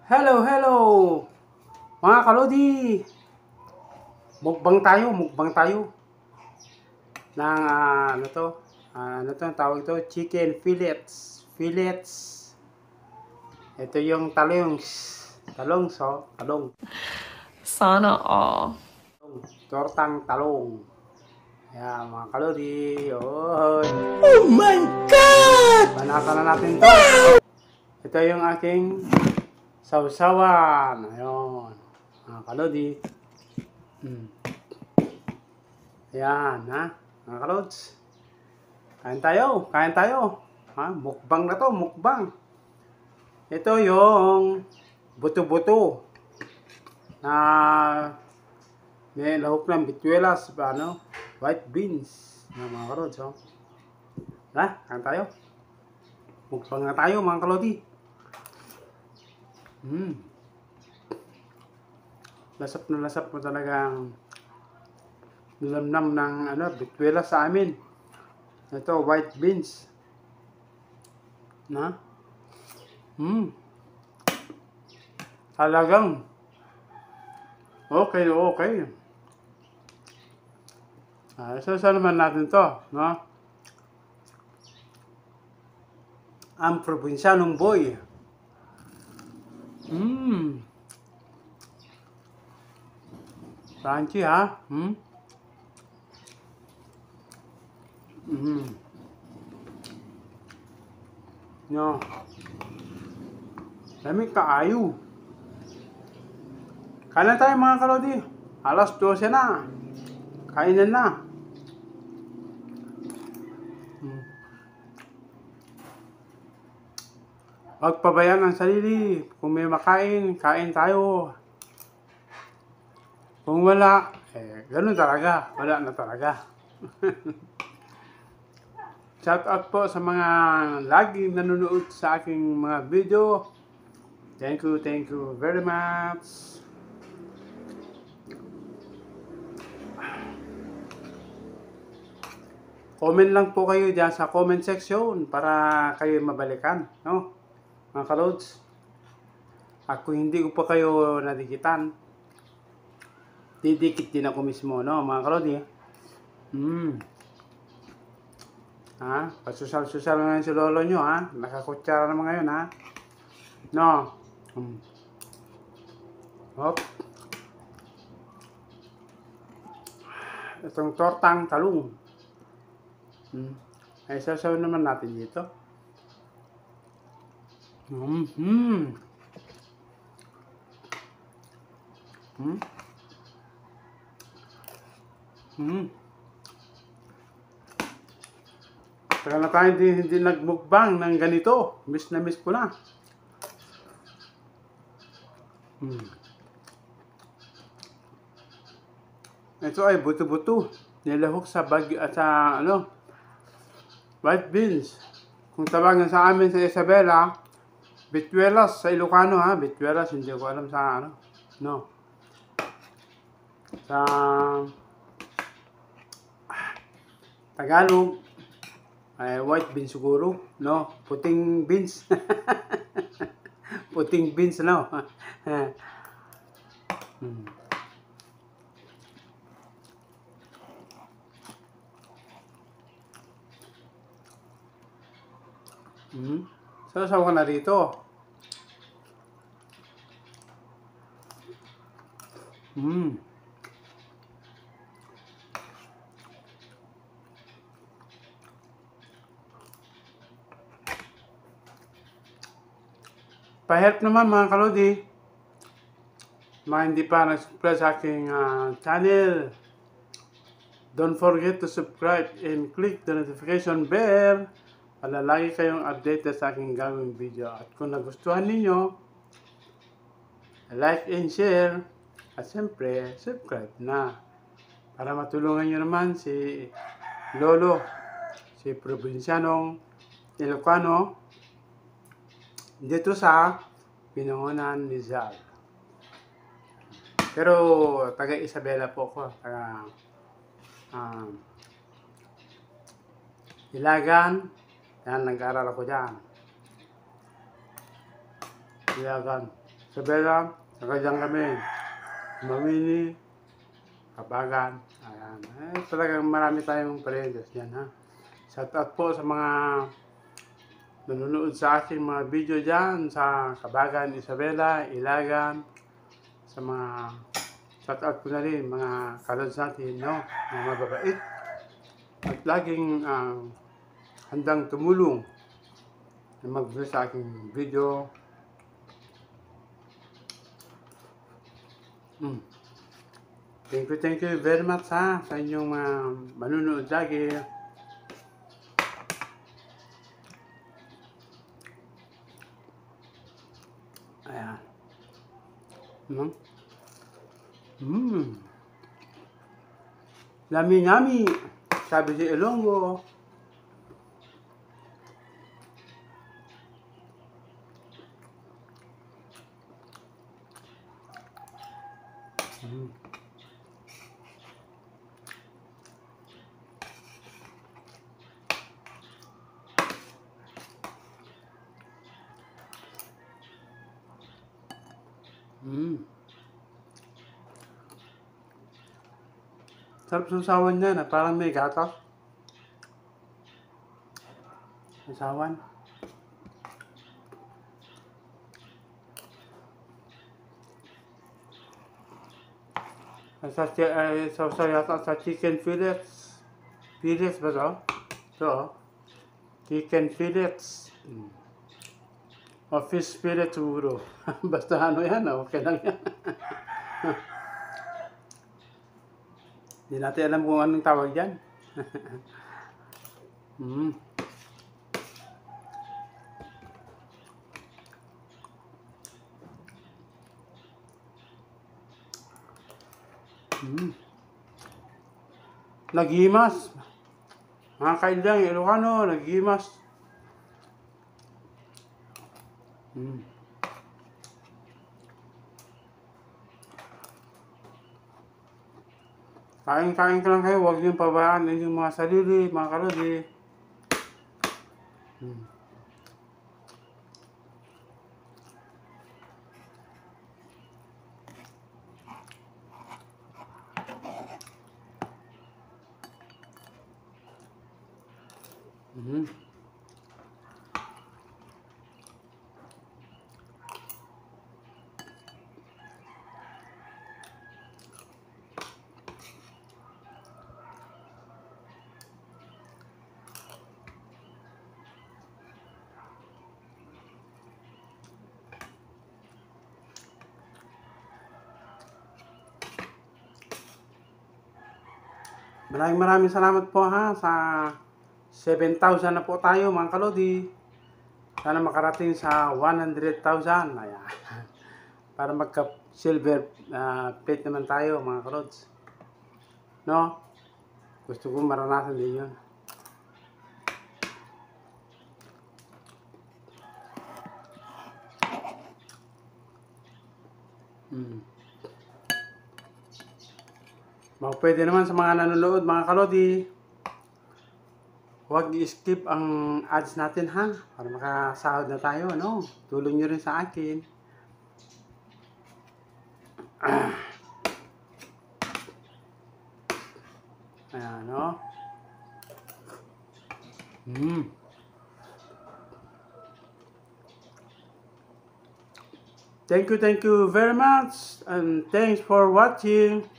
Hello, hello! Mga kalodi! Mukbang tayo. Ng, ano to, ang tawag ito? Chicken fillets. Fillets. Ito yung talong. Talong. Sana all. Tortang talong. Ayan, mga kalodi. Oy! Oh my God! Banatan na natin to. Ito yung aking sausawan. Ayun. Mga kalodi. Ayan, ha? Mga kalods. Kain tayo. Ha? Mukbang na to, mukbang. Ito yung buto-buto na may lahok ng bituelas, white beans. Mga kalods, oh. Ha? Kain tayo. Mukbang na tayo, mga kalodi. Lasap na lasap mo talagang nilamnam ng bituela sa amin. Ito, white beans. Na? Talagang okay. Isa naman natin to, no? Ang probinsyanong boy. Crunchy, ha? No. Lamig kaayo. Kain na tayo, mga kalodi. Alas 12 na. Kainan na. Huwag pabayaan ang sarili. Kung may makain, kain tayo. Kung wala, ganun talaga. Wala na talaga. Shout out po sa mga laging nanonood sa aking mga video. Thank you very much. Comment lang po kayo dyan sa comment section para kayo mabalikan, no? Mga kalods. At kung hindi ko pa kayo nadikitan, didikit din ako mismo, no? Mga kalodi. Ha? Pasusal-susal ngayon si lolo nyo, ha? Nakakutsara naman ngayon, ha? No? Hop. Itong tortang talong. Ay, sasaw naman natin dito. Tagal na tayo hindi nagmukbang ng ganito. Miss na miss ko na. Ito ay buto-buto. Nilahok sa white beans. Kung tawagan sa amin sa Isabela, bituelas sa Ilocano, ha? Bituelas, hindi ko alam sa no. Sa Tagalog, ay white beans siguro, no? Puting beans. Puting beans, no? Sasaw ka na dito. Pa-help naman, mga kalodi. Mga hindi pa nag-subscribe sa aking channel, don't forget to subscribe and click the notification bell para lagi kayong updated sa aking gagawing video. At kung nagustuhan ninyo, like and share. At siyempre, subscribe na para matulungan nyo naman si Lolo, si Provincianong Ilocano dito sa Pinangonan Rizal. Pero taga Isabela po ako, taga Ilagan. Yan, nag-aaral ako dyan. Ilagan. Isabela, saka dyan kami. Mawini, Kabagan. Ayan. Talagang marami tayong parendes yan, ha. Shout out po sa mga nanonood sa aking mga video dyan sa Kabagan, Isabela, Ilagan, sa mga shout out ko na rin, mga kalods natin, no? Mga mababait. At laging handang tumulong na mag-view sa aking video. Thank you very much, ha, sa inyong manunood lagi. Ayan. Yummy, sabi si Ilonggo. Sarap susawan niya na parang may gatas. Susawan. Sausaw yata sa chicken fillets. Fillets ba ito? Ito. Chicken fillets. O fish fillets siguro. Basta ano yan, okay lang yan. Hindi natin alam kung anong tawag dyan. Naghimas. Mga kailang Ilocano, naghimas. Kain-kain ka lang kayo, huwag niyong pabayaan yung mga sarili, mga kalodi. Maraming salamat po, ha, sa 7,000 na po tayo, mga kalodi. Sana makarating sa 100,000. Ayan. Para magka-silver plate naman tayo, mga kalods. No? Gusto ko maranasan din yun. Pwede naman sa mga nanonood, mga kalodi, huwag i-skip ang ads natin, ha, para makasahod na tayo, no? Tulong nyo rin sa akin. Ayan, no? Thank you very much, and thanks for watching.